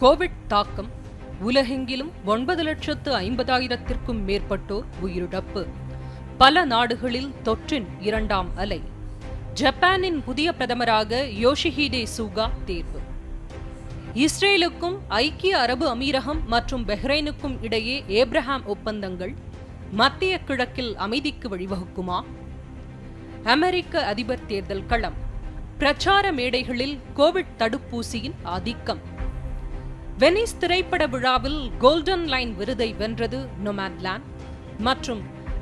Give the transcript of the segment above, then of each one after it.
Covid தாக்கம் உலகெங்கிலும் 9,50,000-க்கும் மேற்பட்டோர் உயிரிழப்பு. பல நாடுகளில் தொற்றின் இரண்டாம் அலை. ஜப்பானின் புதிய பிரதமராக யோஷிஹிடே சுகா தேர்வு. இஸ்ரேலுக்கும் ஐக்கிய அரபு அமீரகம் மற்றும் பஹ்ரைனுக்கும் இடையே ஏப்ரஹாம் ஒப்பந்தங்கள் மத்திய கிழக்கில் அமைதிக்கு வழிவகுக்குமா? அமெரிக்க அதிபர் தேர்தல் களம். பிரச்சார மேடைகளில் கோவிட் தடுப்பூசியின் ஆதிக்கம். வெனிஸ் திரைப்பட விழாவில் கோல்டன் லைன் விருதை வென்றது நொமாட்லாண்ட். மற்றும்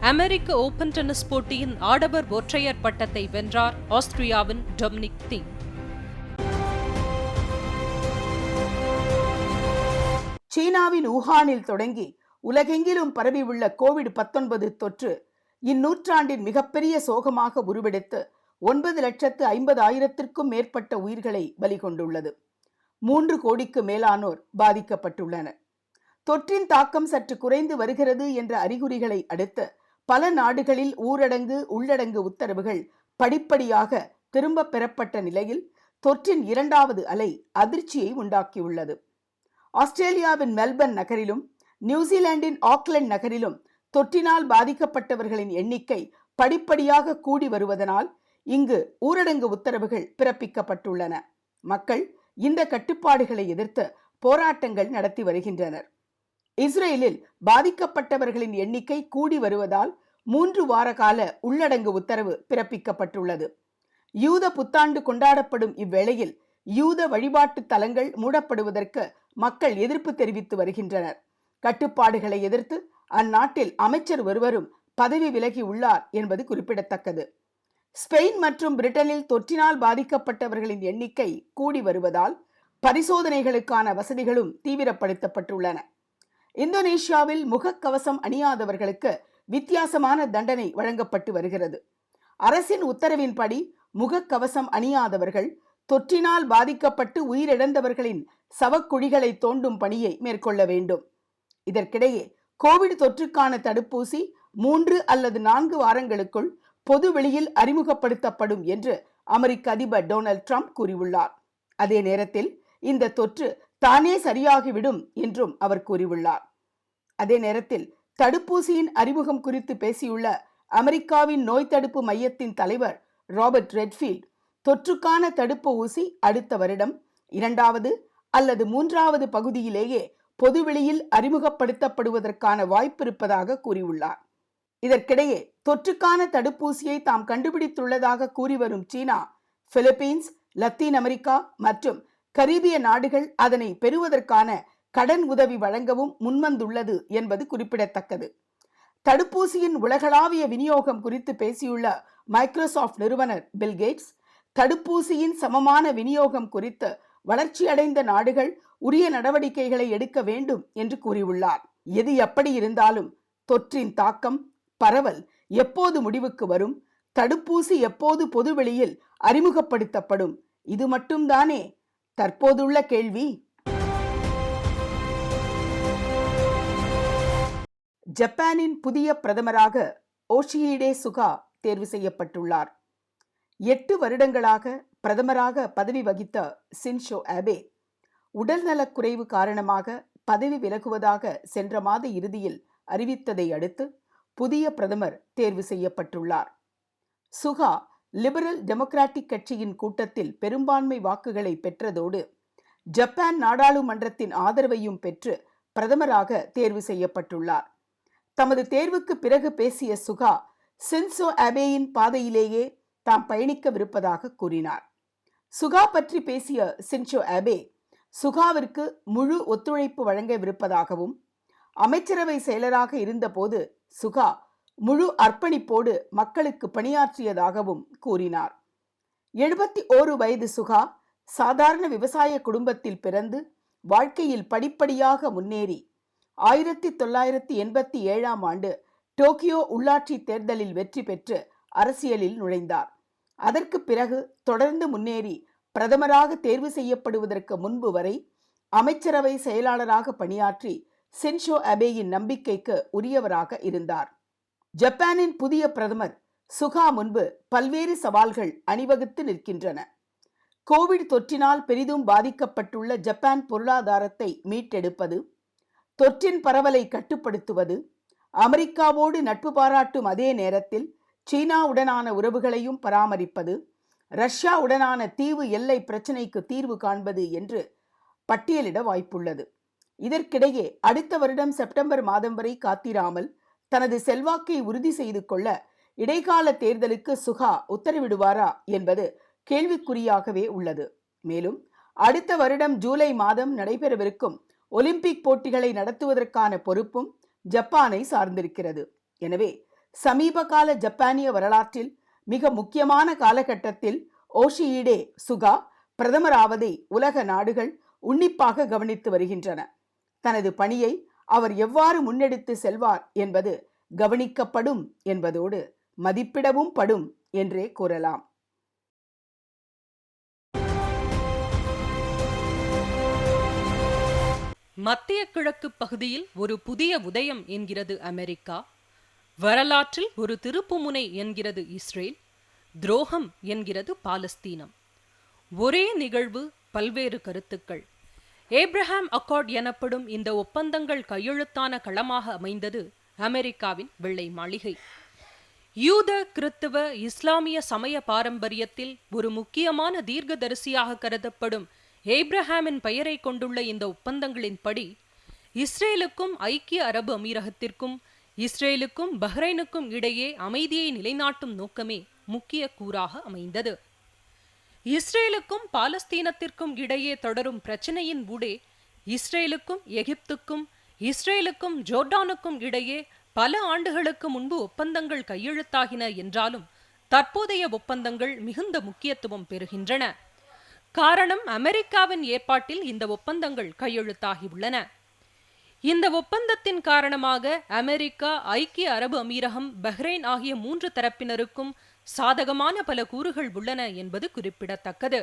அமெரிக்க ஓபன் டென்னிஸ் போட்டியின் ஆடவர் ஒற்றையர் பட்டத்தை வென்றார் ஆஸ்திரியாவின் டொமினிக் தீம். சீனாவின் ஊஹானில் தொடங்கி உலகெங்கிலும் பரவியுள்ள கோவிட்-19 தொற்று இந்நூற்றாண்டின் மிகப்பெரிய சோகமாக உருவெடுத்து 9,50,000-க்கும் மேற்பட்ட உயிர்களை பலி கொண்டுள்ளது. 3 கோடிக்கு மேலானோர் பாதிக்கப்பட்டுள்ளனர். தொற்றின் தாக்கம் சற்று குறைந்து வருகிறது என்ற அறிகுறிகளை அடுத்து பல நாடுகளில் ஊரடங்கு, உள்ளடங்கு உத்தரவுகள் படிப்படியாக திரும்ப பெறப்பட்ட நிலையில் தொற்றின் இரண்டாவது அலை அதிர்ச்சியை உண்டாக்கியுள்ளது. ஆஸ்திரேலியாவின் மெல்பர்ன் நகரிலும் நியூசிலாந்தின் ஆக்லண்ட் நகரிலும் தொற்றினால் பாதிக்கப்பட்டவர்களின் எண்ணிக்கை படிப்படியாக கூடி வருவதனால் இங்கு ஊரடங்கு உத்தரவுகள் பிறப்பிக்கப்பட்டுள்ளன. மக்கள் இந்த கட்டுப்பாடுகளை எதிர்த்து போராட்டங்கள் நடத்தி வருகின்றனர். இஸ்ரேலில் பாதிக்கப்பட்டவர்களின் எண்ணிக்கை கூடி வருவதால் 3 வார கால உள்ளடங்கு உத்தரவு பிறப்பிக்கப்பட்டுள்ளது. யூத புத்தாண்டு கொண்டாடப்படும் இவ்வேளையில் யூத வழிபாட்டு தலங்கள் மூடப்படுவதற்கு மக்கள் எதிர்ப்பு தெரிவித்து வருகின்றனர். கட்டுப்பாடுகளை எதிர்த்து அந்நாட்டில் அமைச்சர் ஒருவரும் பதவி விலகி உள்ளார் என்பது குறிப்பிடத்தக்கது. ஸ்பெயின் மற்றும் பிரிட்டனில் தொற்றினால் பாதிக்கப்பட்டவர்களின் எண்ணிக்கை கூடி வருவதால் பரிசோதனைகளுக்கான வசதிகளும் தீவிரப்படுத்தப்பட்டுள்ளன. இந்தோனேஷியாவில் முகக்கவசம் அணியாதவர்களுக்கு வித்தியாசமான தண்டனை வழங்கப்பட்டு வருகிறது. அரசின் உத்தரவின்படி முகக்கவசம் அணியாதவர்கள் தொற்றினால் பாதிக்கப்பட்டு உயிரிழந்தவர்களின் சவக்குழிகளை தோண்டும் பணியை மேற்கொள்ள வேண்டும். இதற்கிடையே கோவிட் தொற்றுக்கான தடுப்பூசி 3 அல்லது 4 வாரங்களுக்குள் பொது வெளியில் அறிமுகப்படுத்தப்படும் என்று அமெரிக்க அதிபர் டொனால்ட் ட்ரம்ப் கூறியுள்ளார். அதே நேரத்தில் இந்த தொற்று தானே சரியாகிவிடும் என்றும் அவர் கூறியுள்ளார். அதே நேரத்தில் தடுப்பூசியின் அறிமுகம் குறித்து பேசியுள்ள அமெரிக்காவின் நோய் தடுப்பு மையத்தின் தலைவர் ராபர்ட் ரெட்ஃபீல்ட், தொற்றுக்கான தடுப்பு ஊசி அடுத்த வருடம் 2வது அல்லது 3வது பகுதியிலேயே பொதுவெளியில் அறிமுகப்படுத்தப்படுவதற்கான வாய்ப்பு இருப்பதாக கூறியுள்ளார். இதற்கிடையே தொற்றுக்கான தடுப்பூசியை தாம் கண்டுபிடித்துள்ளதாக கூறி வரும் சீனா, பிலிப்பீன்ஸ், லத்தீன் அமெரிக்கா மற்றும் கரீபிய நாடுகள் அதனை பெறுவதற்கான கடன் உதவி வழங்கவும் முன்வந்துள்ளது என்பது குறிப்பிடத்தக்கது. தடுப்பூசியின் உலகளாவிய விநியோகம் குறித்து பேசியுள்ள மைக்ரோசாப்ட் நிறுவனர் பில் கேட்ஸ், தடுப்பூசியின் சமமான விநியோகம் குறித்து வளர்ச்சியடைந்த நாடுகள் உரிய நடவடிக்கைகளை எடுக்க வேண்டும் என்று கூறியுள்ளார். எது எப்படி இருந்தாலும் தொற்றின் தாக்கம், பரவல் எப்போது முடிவுக்கு வரும், தடுப்பூசி எப்போது பொதுவெளியில் அறிமுகப்படுத்தப்படும், இது மட்டும்தானே தற்போதுள்ள கேள்வி. ஜப்பானின் புதிய பிரதமராக யோஷிஹிடே சுகா தேர்வு செய்யப்பட்டுள்ளார். 8 வருடங்களாக பிரதமராக பதவி வகித்த ஷின்சோ ஆபே உடல்நலக்குறைவு காரணமாக பதவி விலகுவதாக சென்ற மாத இறுதியில் அறிவித்ததை அடுத்து புதிய பிரதமர் தேர்வு செய்யப்பட்டுள்ளார். சுகா லிபரல் டெமோக்ராட்டிக் கட்சியின் கூட்டத்தில் பெரும்பான்மை வாக்குகளை பெற்றதோடு ஜப்பான் நாடாளுமன்றத்தின் ஆதரவையும் பெற்று பிரதமராக தேர்வு செய்யப்பட்டுள்ளார். தமது தேர்வுக்கு பிறகு பேசிய சுகா, ஷின்சோ ஆபேயின் பாதையிலேயே தாம் பயணிக்கவிருப்பதாக கூறினார். சுகா பற்றி பேசிய ஷின்சோ ஆபே, சுகாவிற்கு முழு ஒத்துழைப்பு வழங்கவிருப்பதாகவும், அமைச்சரவை செயலராக இருந்தபோது சுகா முழு அர்ப்பணிப்போடு மக்களுக்கு பணியாற்றியதாகவும் கூறினார். 71 வயது சுகா சாதாரண விவசாய குடும்பத்தில் பிறந்து வாழ்க்கையில் படிப்படியாக முன்னேறி 1987ஆம் ஆண்டு டோக்கியோ உள்ளாட்சி தேர்தலில் வெற்றி பெற்று அரசியலில் நுழைந்தார். அதற்கு பிறகு தொடர்ந்து முன்னேறி பிரதமராக தேர்வு செய்யப்படுவதற்கு முன்பு வரை அமைச்சரவை செயலாளராக பணியாற்றி ஷின்சோ ஆபேயின் நம்பிக்கைக்கு உரியவராக இருந்தார். ஜப்பானின் புதிய பிரதமர் சுகா முன்பு பல்வேறு சவால்கள் அணிவகுத்து நிற்கின்றன. கோவிட் தொற்றினால் பெரிதும் பாதிக்கப்பட்டுள்ள ஜப்பான் பொருளாதாரத்தை மீட்டெடுப்பது, தொற்றின் பரவலை கட்டுப்படுத்துவது, அமெரிக்காவோடு நட்பு பாராட்டும் அதே நேரத்தில் சீனாவுடனான உறவுகளையும் பராமரிப்பது, ரஷ்யாவுடனான தீவு எல்லை பிரச்சினைக்கு தீர்வு காண்பது என்று பட்டியலிட வாய்ப்புள்ளது. இதற்கிடையே அடுத்த வருடம் செப்டம்பர் மாதம் வரை காத்திராமல் தனது செல்வாக்கை உறுதி செய்து கொள்ள இடைக்கால தேர்தலுக்கு சுகா உத்தரவிடுவாரா என்பது கேள்விக்குறியாகவே உள்ளது. மேலும் அடுத்த வருடம் ஜூலை மாதம் நடைபெறவிருக்கும் ஒலிம்பிக் போட்டிகளை நடத்துவதற்கான பொறுப்பும் ஜப்பானை சார்ந்திருக்கிறது. எனவே சமீப கால ஜப்பானிய வரலாற்றில் மிக முக்கியமான காலகட்டத்தில் யோஷிஹிடே சுகா பிரதமராவதை உலக நாடுகள் உன்னிப்பாக கவனித்து வருகின்றன. தனது பணியை அவர் எவ்வாறு முன்னெடுத்து செல்வார் என்பது கவனிக்கப்படும் என்பதோடு மதிப்பிடவும் படும் என்றே கூறலாம். மத்திய கிழக்கு பகுதியில் ஒரு புதிய உதயம் என்கிறது அமெரிக்கா, வரலாற்றில் ஒரு திருப்புமுனை என்கிறது இஸ்ரேல், துரோகம் என்கிறது பாலஸ்தீனம். ஒரே நிகழ்வு, பல்வேறு கருத்துக்கள். ஏப்ரஹாம் அக்கார்ட் எனப்படும் இந்த ஒப்பந்தங்கள் கையெழுத்தான களமாக அமைந்தது அமெரிக்காவின் வெள்ளை மாளிகை. யூத, கிறித்தவ, இஸ்லாமிய சமய பாரம்பரியத்தில் ஒரு முக்கியமான தீர்க்கதரிசியாக கருதப்படும் ஏப்ரஹாமின் பெயரை கொண்டுள்ள இந்த ஒப்பந்தங்களின்படி இஸ்ரேலுக்கும் ஐக்கிய அரபு அமீரகத்திற்கும் இஸ்ரேலுக்கும் பஹ்ரைனுக்கும் இடையே அமைதியை நிலைநாட்டும் நோக்கமே முக்கிய கூறாக அமைந்தது. இஸ்ரேலுக்கும் பாலஸ்தீனத்திற்கும் இடையே தொடரும் பிரச்சினையின் ஊடே இஸ்ரேலுக்கும் எகிப்துக்கும் இஸ்ரேலுக்கும் ஜோர்டானுக்கும் இடையே பல ஆண்டுகளுக்கு முன்பு ஒப்பந்தங்கள் கையெழுத்தாகின என்றாலும் தற்போதைய ஒப்பந்தங்கள் மிகுந்த முக்கியத்துவம் பெறுகின்றன. காரணம், அமெரிக்காவின் ஏற்பாட்டில் இந்த ஒப்பந்தங்கள் கையெழுத்தாகியுள்ளன. இந்த ஒப்பந்தத்தின் காரணமாக அமெரிக்கா, ஐக்கிய அரபு அமீரகம், பஹ்ரைன் ஆகிய 3 தரப்பினருக்கும் சாதகமான பல கூறுகள் உள்ளன என்பது குறிப்பிடத்தக்கது.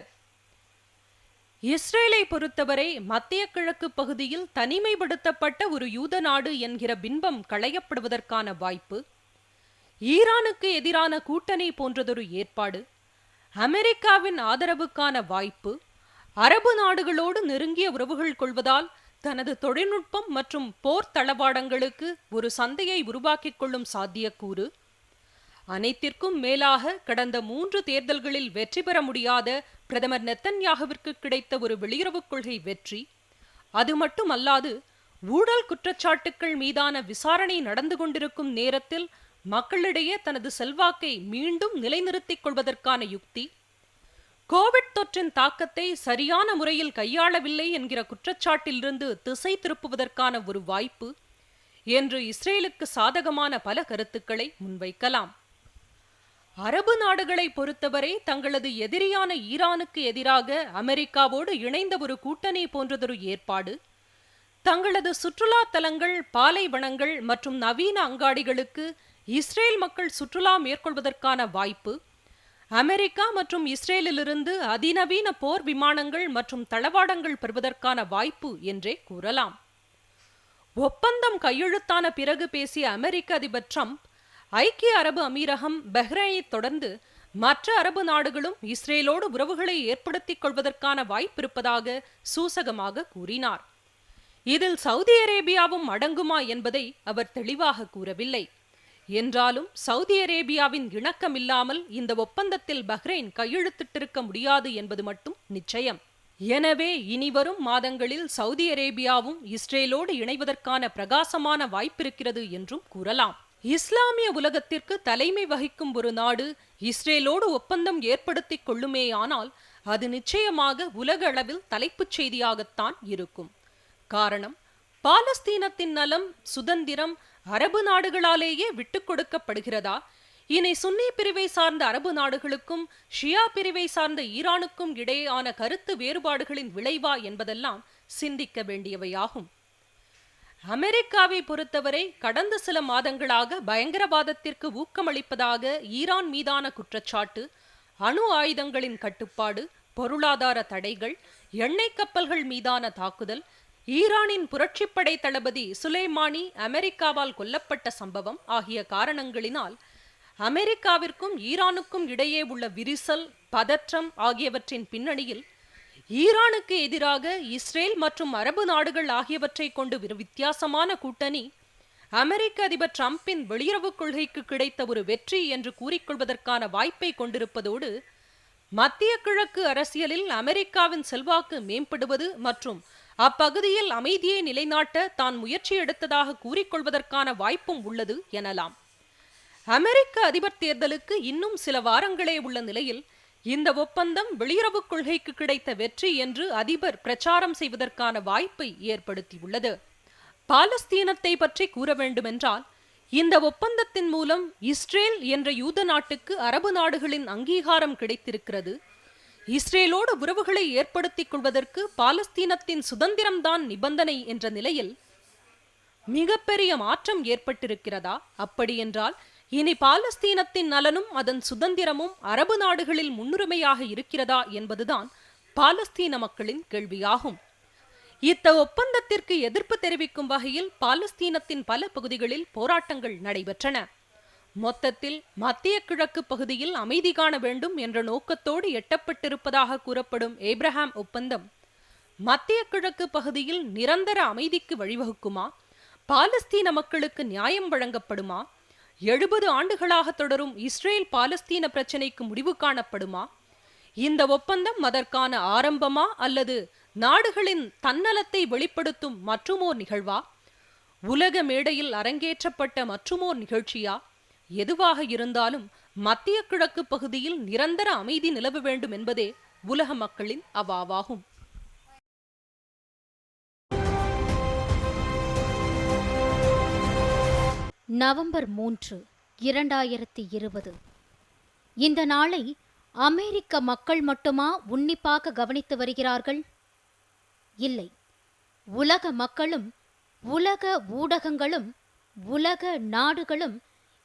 இஸ்ரேலை பொறுத்தவரை மத்திய கிழக்கு பகுதியில் தனிமைப்படுத்தப்பட்ட ஒரு யூத நாடு என்கிற பின்பம் களையப்படுவதற்கான வாய்ப்பு, ஈரானுக்கு எதிரான கூட்டணி போன்றதொரு ஏற்பாடு, அமெரிக்காவின் ஆதரவுக்கான வாய்ப்பு, அரபு நாடுகளோடு நெருங்கிய உறவுகள் கொள்வதால் தனது தொழில்நுட்பம் மற்றும் போர் தளவாடங்களுக்கு ஒரு சந்தையை உருவாக்கிக் கொள்ளும் சாத்தியக்கூறு, அனைத்திற்கும் மேலாக கடந்த 3 தேர்தல்களில் வெற்றி பெற முடியாத பிரதமர் நெத்தன்யாகுவிற்கு கிடைத்த ஒரு வெளியுறவுக் கொள்கை வெற்றி, அது மட்டுமல்லாது ஊழல் குற்றச்சாட்டுக்கள் மீதான விசாரணை நடந்து கொண்டிருக்கும் நேரத்தில் மக்களிடையே தனது செல்வாக்கை மீண்டும் நிலைநிறுத்திக் கொள்வதற்கான யுக்தி, கோவிட் தொற்றின் தாக்கத்தை சரியான முறையில் கையாளவில்லை என்கிற குற்றச்சாட்டிலிருந்து திசை திருப்புவதற்கான ஒரு வாய்ப்பு என்று இஸ்ரேலுக்கு சாதகமான பல கருத்துக்களை முன்வைக்கலாம். அரபு நாடுகளை பொறுத்தவரை தங்களது எதிரியான ஈரானுக்கு எதிராக அமெரிக்காவோடு இணைந்த ஒரு கூட்டணி போன்றதொரு ஏற்பாடு, தங்களது சுற்றுலா தலங்கள், பாலைவனங்கள் மற்றும் நவீன அங்காடிகளுக்கு இஸ்ரேல் மக்கள் சுற்றுலா மேற்கொள்வதற்கான வாய்ப்பு, அமெரிக்கா மற்றும் இஸ்ரேலிலிருந்து அதிநவீன போர் விமானங்கள் மற்றும் தளவாடங்கள் பெறுவதற்கான வாய்ப்பு என்றே கூறலாம். ஒப்பந்தம் கையெழுத்தான பிறகு பேசிய அமெரிக்க அதிபர் ட்ரம்ப், ஐக்கிய அரபு அமீரகம், பஹ்ரைனை தொடர்ந்து மற்ற அரபு நாடுகளும் இஸ்ரேலோடு உறவுகளை ஏற்படுத்திக் கொள்வதற்கான வாய்ப்பிருப்பதாக சூசகமாக கூறினார். இதில் சவுதி அரேபியாவும் அடங்குமா என்பதை அவர் தெளிவாக கூறவில்லை. என்றாலும் சவுதி அரேபியாவின் இணக்கம் இல்லாமல் இந்த ஒப்பந்தத்தில் பஹ்ரைன் கையெழுத்திட்டிருக்க முடியாது என்பது மட்டும் நிச்சயம். எனவே இனிவரும் மாதங்களில் சவுதி அரேபியாவும் இஸ்ரேலோடு இணைவதற்கான பிரகாசமான வாய்ப்பிருக்கிறது என்றும் கூறலாம். இஸ்லாமிய உலகத்திற்கு தலைமை வகிக்கும் ஒரு நாடு இஸ்ரேலோடு ஒப்பந்தம் ஏற்படுத்திக் கொள்ளுமேயானால் அது நிச்சயமாக உலக அளவில் தலைப்புச் செய்தியாகத்தான் இருக்கும். காரணம், பாலஸ்தீனத்தின் நலம், சுதந்திரம் அரபு நாடுகளாலேயே விட்டுக் கொடுக்கப்படுகிறதா, இனி சுன்னி பிரிவை சார்ந்த அரபு நாடுகளுக்கும் ஷியா பிரிவை சார்ந்த ஈரானுக்கும் இடையேயான கருத்து வேறுபாடுகளின் விளைவா என்பதெல்லாம் சிந்திக்க வேண்டியவையாகும். அமெரிக்காவை பொறுத்தவரை கடந்த சில மாதங்களாக பயங்கரவாதத்திற்கு ஊக்கமளிப்பதாக ஈரான் மீதான குற்றச்சாட்டு, அணு ஆயுதங்களின் கட்டுப்பாடு, பொருளாதார தடைகள், எண்ணெய் கப்பல்கள் மீதான தாக்குதல், ஈரானின் புரட்சிப்படை தளபதி சுலைமானி அமெரிக்காவால் கொல்லப்பட்ட சம்பவம் ஆகிய காரணங்களினால் அமெரிக்காவிற்கும் ஈரானுக்கும் இடையே உள்ள விரிசல், பதற்றம் ஆகியவற்றின் பின்னணியில் ஈரானுக்கு எதிராக இஸ்ரேல் மற்றும் அரபு நாடுகள் ஆகியவற்றை கொண்டு வித்தியாசமான கூட்டணி அமெரிக்க அதிபர் டிரம்பின் வெளியுறவு கொள்கைக்கு கிடைத்த ஒரு வெற்றி என்று கூறிக்கொள்வதற்கான வாய்ப்பை கொண்டிருப்பதோடு, மத்திய கிழக்கு அரசியலில் அமெரிக்காவின் செல்வாக்கு மேம்படுவது மற்றும் அப்பகுதியில் அமைதியை நிலைநாட்ட தான் முயற்சி எடுத்ததாக கூறிக்கொள்வதற்கான வாய்ப்பும் உள்ளது எனலாம். அமெரிக்க அதிபர் தேர்தலுக்கு இன்னும் சில வாரங்களே உள்ள நிலையில் இந்த ஒப்பந்தம் வெளியுறவு கொள்கைக்கு கிடைத்த வெற்றி என்று அதிபர் பிரச்சாரம் செய்வதற்கான வாய்ப்பை ஏற்படுத்தியுள்ளது. பாலஸ்தீனத்தை பற்றி கூற வேண்டுமென்றால், இந்த ஒப்பந்தத்தின் மூலம் இஸ்ரேல் என்ற யூத நாட்டுக்கு அரபு நாடுகளின் அங்கீகாரம் கிடைத்திருக்கிறது. இஸ்ரேலோடு உறவுகளை ஏற்படுத்திக் கொள்வதற்கு பாலஸ்தீனத்தின் சுதந்திரம்தான் நிபந்தனை என்ற நிலையில் மிகப்பெரிய மாற்றம் ஏற்பட்டிருக்கிறதா? அப்படியென்றால் இனி பாலஸ்தீனத்தின் நலனும் அதன் சுதந்திரமும் அரபு நாடுகளில் முன்னுரிமையாக இருக்கிறதா என்பதுதான் பாலஸ்தீன மக்களின் கேள்வியாகும். இந்த ஒப்பந்தத்திற்கு எதிர்ப்பு தெரிவிக்கும் வகையில் பாலஸ்தீனத்தின் பல பகுதிகளில் போராட்டங்கள் நடைபெற்றன. மொத்தத்தில் மத்திய கிழக்கு பகுதியில் அமைதி காண வேண்டும் என்ற நோக்கத்தோடு எட்டப்பட்டிருப்பதாக கூறப்படும் ஏப்ரஹாம் ஒப்பந்தம் மத்திய கிழக்கு பகுதியில் நிரந்தர அமைதிக்கு வழிவகுக்குமா? பாலஸ்தீன மக்களுக்கு நியாயம் வழங்கப்படுமா? 70 ஆண்டுகளாக தொடரும் இஸ்ரேல் பாலஸ்தீன பிரச்சினைக்கு முடிவு காணப்படுமா? இந்த ஒப்பந்தம் அதற்கான ஆரம்பமா அல்லது நாடுகளின் தன்னலத்தை வெளிப்படுத்தும் மற்றுமோர் நிகழ்வா? உலக மேடையில் அரங்கேற்றப்பட்ட மற்றுமோர் நிகழ்ச்சியா? எதுவாக இருந்தாலும் மத்திய கிழக்கு பகுதியில் நிரந்தர அமைதி நிலவ வேண்டும் என்பதே உலக மக்களின் அவாவாகும். நவம்பர் 3, 2020. இந்த நாளை அமெரிக்க மக்கள் மட்டுமா உன்னிப்பாக கவனித்து வருகிறார்கள்? இல்லை, உலக மக்களும் உலக ஊடகங்களும் உலக நாடுகளும்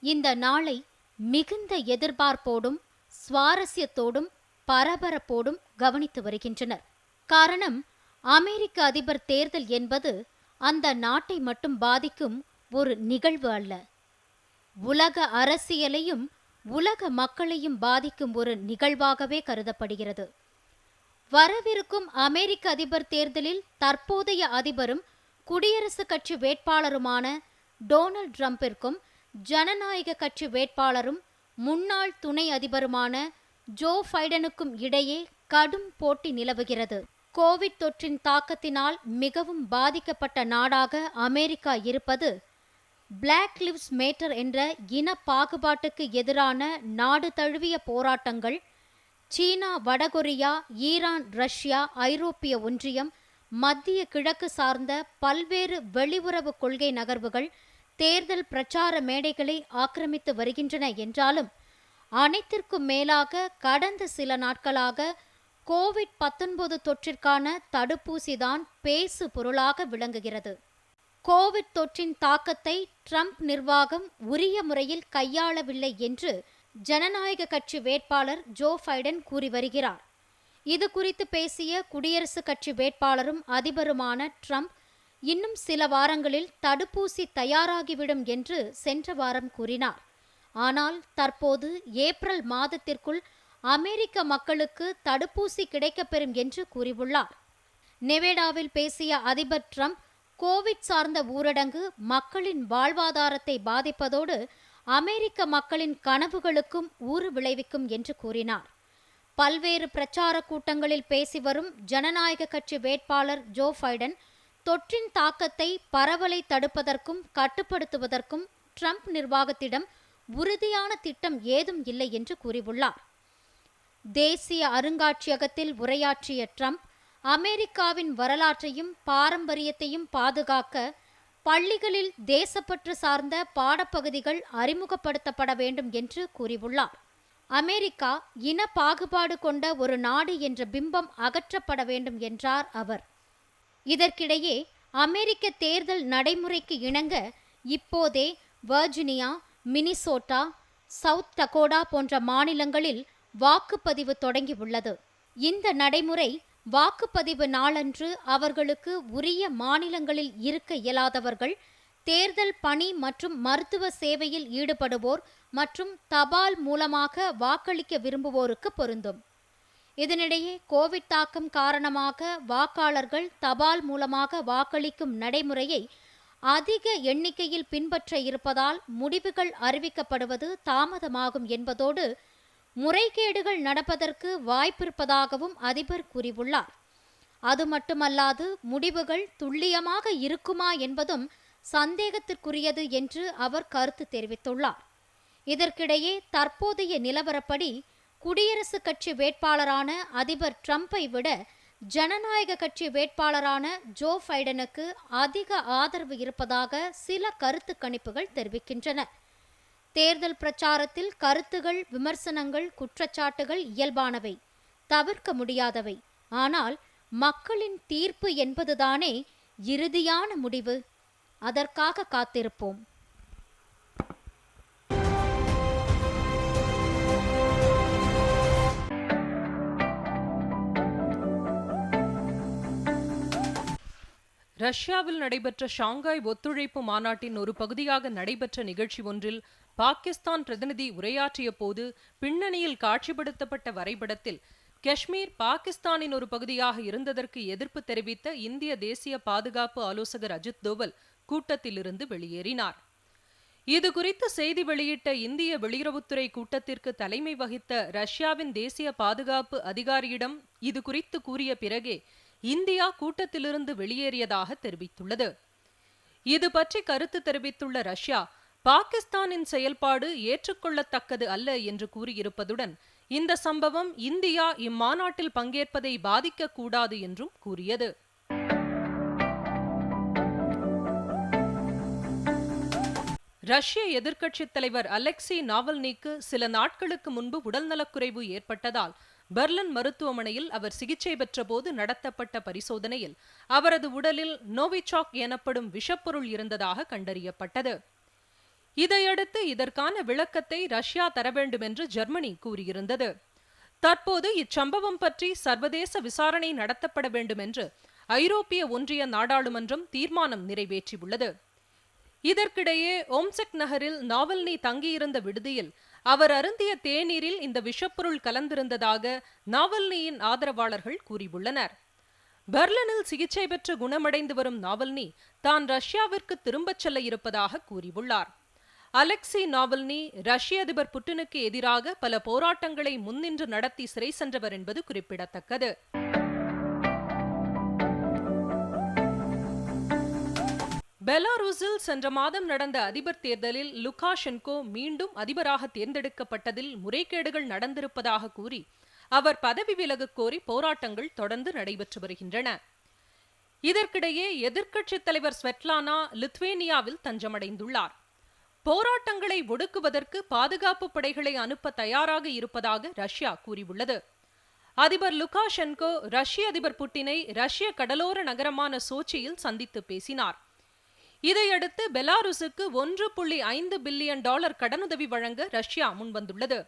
இந்த நாளை மிகுந்த எதிர்பார்ப்போடும் சுவாரஸ்யத்தோடும் பரபரப்போடும் கவனித்து வருகின்றனர். காரணம், அமெரிக்க அதிபர் தேர்தல் என்பது அந்த நாட்டை மட்டும் பாதிக்கும் ஒரு நிகழ்வு அல்ல, உலக அரசியலையும் உலக மக்களையும் பாதிக்கும் ஒரு நிகழ்வாகவே கருதப்படுகிறது. வரவிருக்கும் அமெரிக்க அதிபர் தேர்தலில் தற்போதைய அதிபரும் குடியரசுக் கட்சி வேட்பாளருமான டொனால்ட் ட்ரம்பிற்கும் ஜனநாயக கட்சி வேட்பாளரும் முன்னாள் துணை அதிபருமான ஜோ பைடனுக்கும் இடையே கடும் போட்டி நிலவுகிறது. கோவிட் தொற்றின் தாக்கத்தினால் மிகவும் பாதிக்கப்பட்ட நாடாக அமெரிக்கா இருப்பது பிளாக் லிவ்ஸ் மேட்டர் என்ற இன பாகுபாட்டுக்கு எதிரான நாடு தழுவிய போராட்டங்கள், சீனா, வடகொரியா, ஈரான், ரஷ்யா, ஐரோப்பிய ஒன்றியம், மத்திய கிழக்கு சார்ந்த பல்வேறு வெளியுறவு கொள்கை நகர்வுகள் தேர்தல் பிரச்சார மேடைகளை ஆக்கிரமித்து வருகின்றன என்றாலும், அனைத்திற்கும் மேலாக கடந்த சில நாட்களாக கோவிட்-19 தொற்றிற்கான தடுப்பூசிதான் பேசு பொருளாக விளங்குகிறது. கோவிட் தொற்றின் தாக்கத்தை ட்ரம்ப் நிர்வாகம் உரிய முறையில் கையாளவில்லை என்று ஜனநாயக கட்சி வேட்பாளர் ஜோ பைடன் கூறி வருகிறார். இது குறித்து பேசிய குடியரசுக் கட்சி வேட்பாளரும் அதிபருமான ட்ரம்ப், இன்னும் சில வாரங்களில் தடுப்பூசி தயாராகிவிடும் என்று சென்ற வாரம் கூறினார். ஆனால் தற்போது ஏப்ரல் மாதத்திற்குள் அமெரிக்க மக்களுக்கு தடுப்பூசி கிடைக்கப்பெறும் என்று கூறியுள்ளார். நெவேடாவில் பேசிய அதிபர் ட்ரம்ப், கோவிட் சார்ந்த ஊரடங்கு மக்களின் வாழ்வாதாரத்தை பாதிப்பதோடு அமெரிக்க மக்களின் கனவுகளுக்கும் ஊறு விளைவிக்கும் என்று கூறினார். பல்வேறு பிரச்சார கூட்டங்களில் பேசி வரும் ஜனநாயக கட்சி வேட்பாளர் ஜோ பைடன், தொற்றின் தாக்கத்தை பரவலை தடுப்பதற்கும் கட்டுப்படுத்துவதற்கும் ட்ரம்ப் நிர்வாகத்திடம் உறுதியான திட்டம் ஏதும் இல்லை என்று கூறியுள்ளார். தேசிய அருங்காட்சியகத்தில் உரையாற்றிய ட்ரம்ப், அமெரிக்காவின் வரலாற்றையும் பாரம்பரியத்தையும் பாதுகாக்க பள்ளிகளில் தேசப்பற்று சார்ந்த பாடப்பகுதிகள் அறிமுகப்படுத்தப்பட வேண்டும் என்று கூறியுள்ளார். அமெரிக்கா இன பாகுபாடு கொண்ட ஒரு நாடு என்ற பிம்பம் அகற்றப்பட வேண்டும் என்றார் அவர். இதற்கிடையே அமெரிக்க தேர்தல் நடைமுறைக்கு இணங்க இப்போதே வர்ஜீனியா, மினிசோட்டா, சவுத் டகோடா போன்ற மாநிலங்களில் வாக்குப்பதிவு தொடங்கியுள்ளது. இந்த நடைமுறை வாக்குப்பதிவு நாளன்று அவர்களுக்கு உரிய மாநிலங்களில் இருக்க இயலாதவர்கள் தேர்தல் பணி மற்றும் மருத்துவ சேவையில் ஈடுபடுவோர் மற்றும் தபால் மூலமாக வாக்களிக்க விரும்புவோருக்கு பொருந்தும். இதனிடையே கோவிட் தாக்கம் காரணமாக வாக்காளர்கள் தபால் மூலமாக வாக்களிக்கும் நடைமுறையை அதிக எண்ணிக்கையில் பின்பற்ற இருப்பதால் முடிவுகள் அறிவிக்கப்படுவது தாமதமாகும் என்பதோடு முறைகேடுகள் நடப்பதற்கு வாய்ப்பிருப்பதாகவும் அதிபர் கூறியுள்ளார். அது மட்டுமல்லாது முடிவுகள் துல்லியமாக இருக்குமா என்பதும் சந்தேகத்திற்குரியது என்று அவர் கருத்து தெரிவித்துள்ளார். இதற்கிடையே தற்போதைய நிலவரப்படி குடியரசுக் கட்சி வேட்பாளரான அதிபர் ட்ரம்பை விட ஜனநாயக கட்சி வேட்பாளரான ஜோ பைடனுக்கு அதிக ஆதரவு இருப்பதாக சில கருத்து கணிப்புகள் தெரிவிக்கின்றன. தேர்தல் பிரச்சாரத்தில் கருத்துகள், விமர்சனங்கள், குற்றச்சாட்டுகள் இயல்பானவை, தவிர்க்க முடியாதவை. ஆனால் மக்களின் தீர்ப்பு என்பதுதானே இறுதியான முடிவு. அதற்காக காத்திருப்போம். ரஷ்யாவில் நடைபெற்ற ஷாங்காய் ஒத்துழைப்பு மாநாட்டின் ஒரு பகுதியாக நடைபெற்ற நிகழ்ச்சி ஒன்றில் பாகிஸ்தான் பிரதிநிதி உரையாற்றிய போது பின்னணியில் காட்சிப்படுத்தப்பட்ட வரைபடத்தில் காஷ்மீர் பாகிஸ்தானின் ஒரு பகுதியாக இருந்ததற்கு எதிர்ப்பு தெரிவித்த இந்திய தேசிய பாதுகாப்பு ஆலோசகர் அஜித் தோவல் கூட்டத்திலிருந்து வெளியேறினார். இதுகுறித்து செய்தி வெளியிட்ட இந்திய வெளியுறவுத்துறை கூட்டத்திற்கு தலைமை வகித்த ரஷ்யாவின் தேசிய பாதுகாப்பு அதிகாரியிடம் இது குறித்து கூறிய பிறகே இந்தியா கூட்டத்திலிருந்து வெளியேறியதாக தெரிவித்துள்ளது. இது பற்றி கருத்து தெரிவித்துள்ள ரஷ்யா, பாகிஸ்தானின் செயல்பாடு ஏற்றுக்கொள்ளத்தக்கது அல்ல என்று கூறியிருப்பதுடன் இந்த சம்பவம் இந்தியா இம்மாநாட்டில் பங்கேற்பதை பாதிக்கக்கூடாது என்றும் கூறியது. ரஷ்ய எதிர்க்கட்சித் தலைவர் அலெக்சி நாவல்னிக்கு சில நாட்களுக்கு முன்பு உடல்நலக்குறைவு ஏற்பட்டதால் பெர்லின் மருத்துவமனையில் அவர் சிகிச்சை பெற்ற போது நடத்தப்பட்ட பரிசோதனையில் அவரது உடலில் நோவிசாக் எனப்படும் விஷப்பொருள் இருந்ததாக கண்டறியப்பட்டது. இதையடுத்து இதற்கான விளக்கத்தை ரஷ்யா தர வேண்டும் என்று ஜெர்மனி கூறியிருந்தது. தற்போது இச்சம்பவம் பற்றி சர்வதேச விசாரணை நடத்தப்பட வேண்டும் என்று ஐரோப்பிய ஒன்றிய நாடாளுமன்றம் தீர்மானம் நிறைவேற்றியுள்ளது. இதற்கிடையே ஓம்செக் நகரில் நாவல்னி தங்கியிருந்த விடுதியில் அவர் அருந்திய தேநீரில் இந்த விஷப்பொருள் கலந்திருந்ததாக நாவல்னியின் ஆதரவாளர்கள் கூறியுள்ளனர். பெர்லினில் சிகிச்சை பெற்று குணமடைந்து வரும் நாவல்னி தான் ரஷ்யாவிற்கு திரும்பச் செல்ல இருப்பதாக கூறியுள்ளார். அலெக்சி நாவல்னி ரஷ்ய அதிபர் புட்டினுக்கு எதிராக பல போராட்டங்களை முன்னின்று நடத்தி சிறை சென்றவர் என்பது குறிப்பிடத்தக்கது. பெலாரூஸில் சென்ற மாதம் நடந்த அதிபர் தேர்தலில் லுகாஷென்கோ மீண்டும் அதிபராக தேர்ந்தெடுக்கப்பட்டதில் முறைகேடுகள் நடந்திருப்பதாக கூறி அவர் பதவி விலகக் கோரி போராட்டங்கள் தொடர்ந்து நடைபெற்று வருகின்றன. இதற்கிடையே எதிர்க்கட்சித் தலைவர் ஸ்வெட்லானா லித்வேனியாவில் தஞ்சமடைந்துள்ளார். போராட்டங்களை ஒடுக்குவதற்கு பாதுகாப்பு படைகளை அனுப்ப தயாராக இருப்பதாக ரஷ்யா கூறியுள்ளது. அதிபர் லுகாஷென்கோ ரஷ்ய அதிபர் புட்டினை ரஷ்ய கடலோர நகரமான சோச்சியில் சந்தித்து பேசினார். இதையடுத்து பெலாருஸுக்கு $1.5 பில்லியன் கடனுதவி வழங்க ரஷ்யா முன்வந்துள்ளது.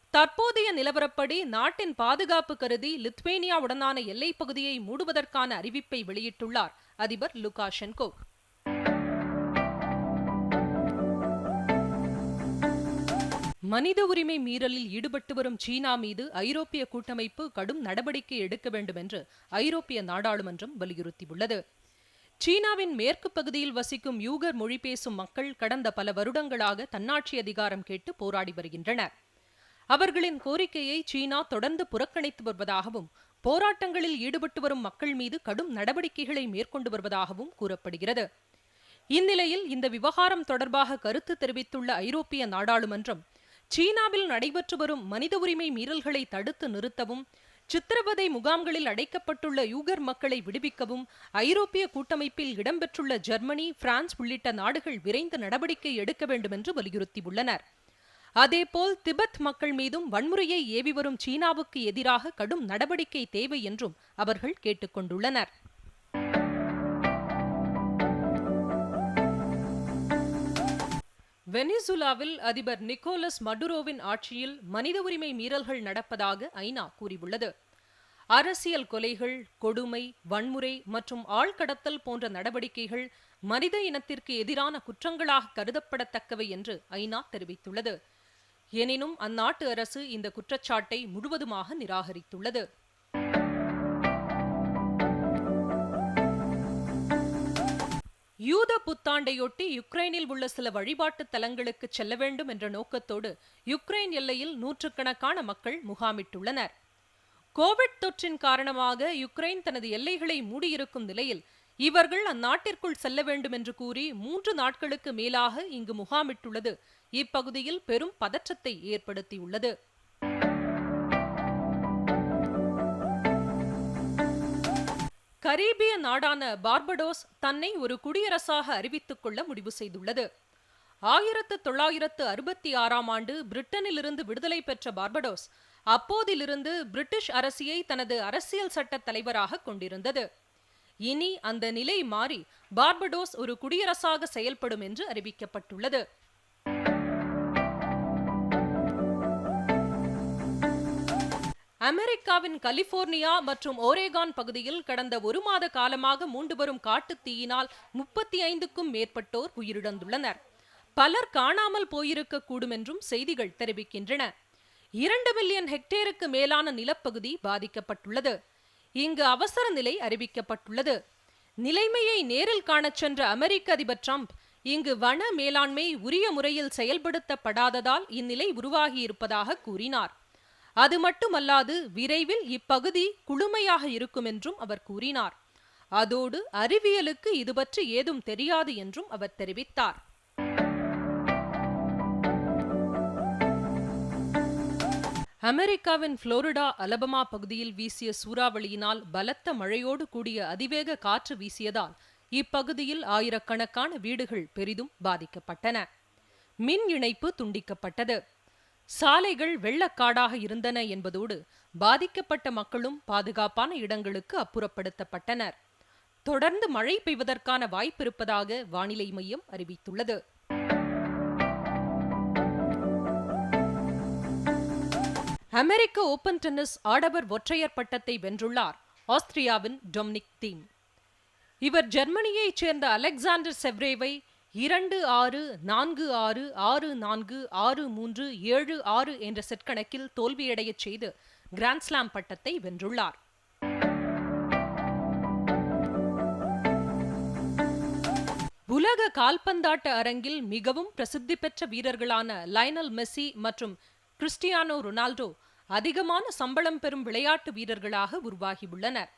தற்போதைய நிலவரப்படி நாட்டின் பாதுகாப்பு கருதி லித்வேனியாவுடனான எல்லைப் பகுதியை மூடுவதற்கான அறிவிப்பை வெளியிட்டுள்ளார் அதிபர் லுகாஷென்கோ. மனித உரிமை மீறலில் ஈடுபட்டு வரும் சீனா மீது ஐரோப்பிய கூட்டமைப்பு கடும் நடவடிக்கை எடுக்க வேண்டும் என்று ஐரோப்பிய நாடாளுமன்றம் வலியுறுத்தியுள்ளது. சீனாவின் மேற்கு பகுதியில் வசிக்கும் யூகர் மொழி பேசும் மக்கள் கடந்த பல வருடங்களாக தன்னாட்சி அதிகாரம் கேட்டு போராடி வருகின்றனர். அவர்களின் கோரிக்கையை சீனா தொடர்ந்து புறக்கணித்து வருவதாகவும் போராட்டங்களில் ஈடுபட்டு வரும் மக்கள் மீது கடும் நடவடிக்கைகளை மேற்கொண்டு வருவதாகவும் கூறப்படுகிறது. இந்நிலையில் இந்த விவகாரம் தொடர்பாக கருத்து தெரிவித்துள்ள ஐரோப்பிய நாடாளுமன்றம் சீனாவில் நடைபெற்று வரும் மனித உரிமை மீறல்களை தடுத்து நிறுத்தவும், சித்திரவதை முகாம்களில் அடைக்கப்பட்டுள்ள யூகர் மக்களை விடுவிக்கவும் ஐரோப்பிய கூட்டமைப்பில் இடம்பெற்றுள்ள ஜெர்மனி, பிரான்ஸ் உள்ளிட்ட நாடுகள் விரைந்து நடவடிக்கை எடுக்க வேண்டும் என்று வலியுறுத்தியுள்ளனர். அதேபோல் திபெத் மக்கள் மீதும் வன்முறையை ஏவி வரும் சீனாவுக்கு எதிராக கடும் நடவடிக்கை தேவை என்றும் அவர்கள் கேட்டுக்கொண்டுள்ளனர். வெனிசுலாவில் அதிபர் நிக்கோலஸ் மடுரோவின் ஆட்சியில் மனித உரிமை மீறல்கள் நடப்பதாக ஐநா கூறியுள்ளது. அரசியல் கொலைகள், கொடுமை, வன்முறை மற்றும் ஆள்கடத்தல் போன்ற நடவடிக்கைகள் மனித இனத்திற்கு எதிரான குற்றங்களாக கருதப்படத்தக்கவை என்று ஐநா தெரிவித்துள்ளது. எனினும் அந்நாட்டு அரசு இந்த குற்றச்சாட்டை முழுவதுமாக நிராகரித்துள்ளது. யூத புத்தாண்டையொட்டி யுக்ரைனில் உள்ள சில வழிபாட்டு தலங்களுக்கு செல்ல வேண்டும் என்ற நோக்கத்தோடு யுக்ரைன் எல்லையில் நூற்றுக்கணக்கான மக்கள் முகாமிட்டுள்ளனர். கோவிட் தொற்றின் காரணமாக யுக்ரைன் தனது எல்லைகளை மூடியிருக்கும் நிலையில் இவர்கள் அந்நாட்டிற்குள் செல்ல வேண்டும் என்று கூறி 3 நாட்களுக்கு மேலாக இங்கு முகாமிட்டுள்ளது இப்பகுதியில் பெரும் பதற்றத்தை ஏற்படுத்தியுள்ளது. கரீபிய நாடான பார்படோஸ் தன்னை ஒரு குடியரசாக அறிவித்துக் கொள்ள முடிவு செய்துள்ளது. 1966ஆம் ஆண்டு பிரிட்டனிலிருந்து விடுதலை பெற்ற பார்படோஸ் அப்போதிலிருந்து பிரிட்டிஷ் அரசியை தனது அரசியல் சட்ட தலைவராக கொண்டிருந்தது. இனி அந்த நிலை மாறி பார்படோஸ் ஒரு குடியரசாக செயல்படும் என்று அறிவிக்கப்பட்டுள்ளது. அமெரிக்காவின் கலிபோர்னியா மற்றும் ஓரேகான் பகுதியில் கடந்த 1 மாத காலமாக மூண்டு வரும் காட்டுத் தீயினால் 35க்கும் மேற்பட்டோர் உயிரிழந்துள்ளனர். பலர் காணாமல் போயிருக்க கூடும் என்றும் செய்திகள் தெரிவிக்கின்றன. 2 மில்லியன் ஹெக்டேருக்கு மேலான நிலப்பகுதி பாதிக்கப்பட்டுள்ளது. இங்கு அவசர நிலை அறிவிக்கப்பட்டுள்ளது. நிலைமையை நேரில் காணச் சென்ற அமெரிக்க அதிபர் டிரம்ப் இங்கு வன மேலாண்மை உரிய முறையில் செயல்படுத்தப்படாததால் இந்நிலை உருவாகியிருப்பதாக கூறினார். அது மட்டுமல்லாது விரைவில் இப்பகுதி குளுமையாக இருக்கும் என்றும் அவர் கூறினார். அதோடு அறிவியலுக்கு இது பற்றி ஏதும் தெரியாது என்றும் அவர் தெரிவித்தார். அமெரிக்காவின் புளோரிடா அலபமா பகுதியில் வீசிய சூறாவளியினால் பலத்த மழையோடு கூடிய அதிவேக காற்று வீசியதால் இப்பகுதியில் ஆயிரக்கணக்கான வீடுகள் பெரிதும் பாதிக்கப்பட்டன. மின் இணைப்பு துண்டிக்கப்பட்டது. சாலைகள் வெள்ளக்காடாக இருந்தன என்பதோடு பாதிக்கப்பட்ட மக்களும் பாதுகாப்பான இடங்களுக்கு அப்புறப்படுத்தப்பட்டனர். தொடர்ந்து மழை பெய்வதற்கான வாய்ப்பிருப்பதாக வானிலை மையம் அறிவித்துள்ளது. அமெரிக்க ஓபன் டென்னிஸ் ஆடவர் ஒற்றையர் பட்டத்தை வென்றுள்ளார் ஆஸ்திரியாவின் டொமினிக் தீம். இவர் ஜெர்மனியைச் சேர்ந்த அலெக்சாண்டர் செவ்ரேவை 2-6, 4-6, 6-4, 6-3, 7-6 என்ற செட் கணக்கில் தோல்வியடையச் செய்து கிராண்ட்ஸ்லாம் பட்டத்தை வென்றுள்ளார். உலக கால்பந்தாட்ட அரங்கில் மிகவும் பிரசித்தி பெற்ற வீரர்களான லயனல் மெஸ்ஸி மற்றும் கிறிஸ்டியானோ ரொனால்டோ அதிகமான சம்பளம் பெறும் விளையாட்டு வீரர்களாக உருவாகியுள்ளனர்.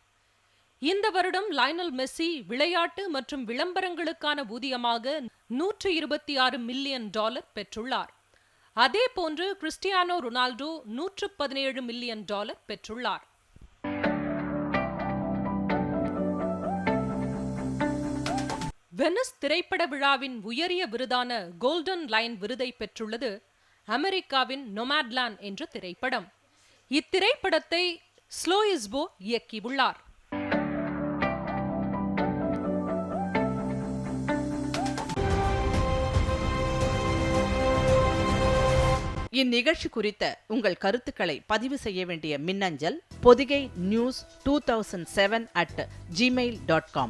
இந்த வருடம் லயனல் மெஸ்ஸி விளையாட்டு மற்றும் விளம்பரங்களுக்கான ஊதியமாக $126 மில்லியன் பெற்றுள்ளார். அதே போன்று கிறிஸ்டியானோ ரொனால்டோ $117 மில்லியன் பெற்றுள்ளார். வெனிஸ் திரைப்பட விழாவின் உயரிய விருதான கோல்டன் லைன் விருதை பெற்றுள்ளது அமெரிக்காவின் நொமாட்லாண்ட் என்ற திரைப்படம். இத்திரைப்படத்தை ஸ்லோயிஸ்போ இயக்கியுள்ளார். இந்நிகழ்ச்சி குறித்த உங்கள் கருத்துக்களை பதிவு செய்ய வேண்டிய மின்னஞ்சல் பொதிகை news2007@gmail.com.